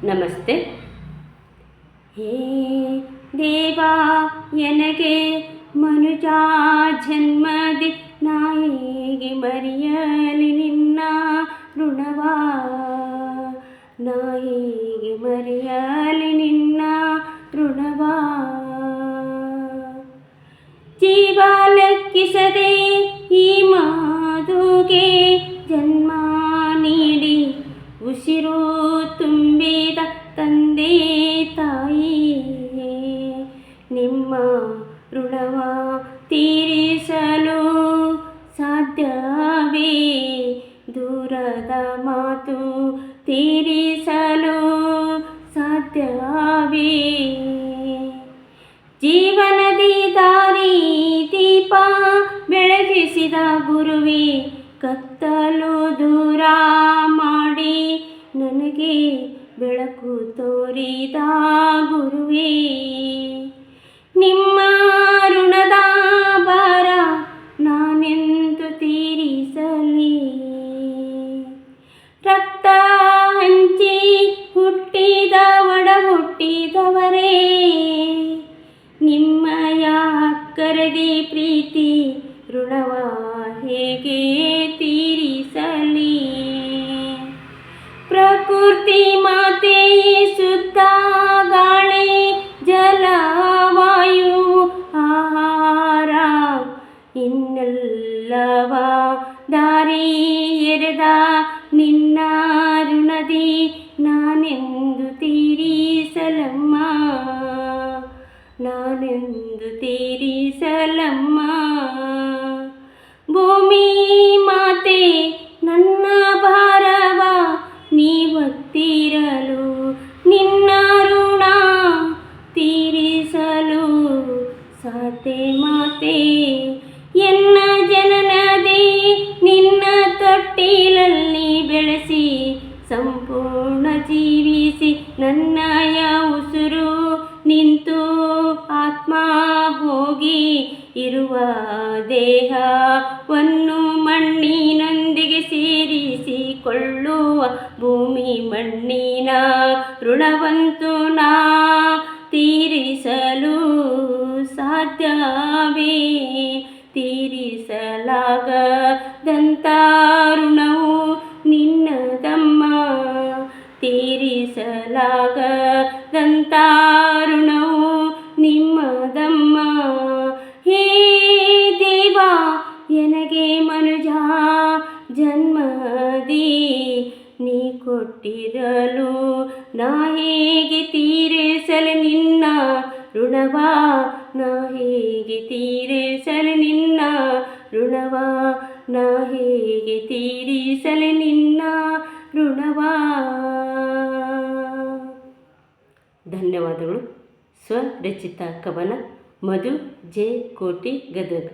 ನಮಸ್ತೆ. ಹೇ ದೇವಾ ಎನಗೆ ಮನುಜ ಜನ್ಮದಿ ನಾಯಿಗೆ ಮರೆಯಲಿ ನಿನ್ನ ಋಣವ, ನಾಯಿಗೆ ಮರೆಯಲಿ ನಿನ್ನ ಋಣವ. ಜೀವ ಲೆಕ್ಕಿಸದೆ ಈ ಮಾದುಗೆ ಜನ್ಮ ನೀಡಿ ಉಸಿರು ತುಂಬಿದ ತಂದೆ ತಾಯಿ, ನಿಮ್ಮ ಋಣವ ತೀರಿಸಲು ಸಾಧ್ಯವೇ? ದೂರದ ಮಾತು ತೀರಿಸಲು ಸಾಧ್ಯವೇ? ಜೀವನದಿ ದಾರಿ ದೀಪ ಬೆಳಗಿಸಿದ ಗುರುವೇ, ಕತ್ತಲು ದೂರ ಮಾಡಿ ನನಗೆ ಬೆಳಕು ತೋರಿದ ಗುರುವೇ. ನಿಮ್ಮ ಋಣದ ಭಾರ ನಾನೆಂದು ತೀರಿಸಲಿ? ರಕ್ತ ಹಂಚಿ ಹುಟ್ಟಿದ ಒಡ ಹುಟ್ಟಿದವರೇ, ನಿಮ್ಮಯ ಕರದಿ ಪ್ರೀತಿ ಋಣವ ಹೇಗೆ ತೀರಿಸಲಿ? ಪ್ರಕೃತಿ ಮಾತೆ ಶುದ್ಧ ಗಾಳಿ ಜಲವಾಯು ಆಹಾರ ಇನ್ನೆಲ್ಲವ ದಾರಿ ಎರೆದ ನಿನ್ನ ಋಣದಿ ನಾನೆಂದು ತೀರಿಸಲಮ್ಮ, ನಾನೆಂದು ತೀರಿಸಲಮ್ಮ. ಭೂಮಿ ಮಾತೆ ನನ್ನ ಭಾರವ ನೀವತ್ತಿರಲು, ನಿನ್ನ ಋಣ ತೀರಿಸಲು ಸಾತೆ ಮಾತೆ. ಎನ್ನ ಜನನದಿ ನಿನ್ನ ತೊಟ್ಟಿಲಲ್ಲಿ ಬೆಳೆಸಿ ಸಂಪೂರ್ಣ ಜೀವಿಸಿ ನನ್ನಯ ಉಸಿರು ನಿಂತು ಆತ್ಮ ಹೋಗಿ ಇರುವ ದೇಹವನ್ನು ಮಣ್ಣಿನೊಂದಿಗೆ ಸೇರಿಸಿಕೊಳ್ಳುವ ಭೂಮಿ ಮಣ್ಣಿನ ಋಣವಂತೂ ನಾ ತೀರಿಸಲು ಸಾಧ್ಯವೇ? ತೀರಿಸಲಾಗದಂಥ ಋಣವು ನಿನ್ನದಮ್ಮ, ತೀರಿಸಲಾಗದಂಥ ಋಣವು ನಿಮ್ಮದಮ್ಮ. ಹೇ ದೇವಾ ಎನಗೆ ಮನುಜ ಜನ್ಮದಿ ನೀ ಕೊಟ್ಟಿರಲು ನಾ ಹೇಗೆ ತೀರಿಸಲು ನಿನ್ನ ಋಣವ, ನಾ ಹೇಗೆ ತೀರಿಸಲು ನಿನ್ನ ಋಣವ, ನಾ ಹೇಗೆ ತೀರಿಸಲು ನಿನ್ನ ಋಣವ. ಧನ್ಯವಾದಗಳು. ಸ್ವರಚಿತ ಕವನ, ಮಧು ಜೆ ಕೋಟಿ, ಗದಗ.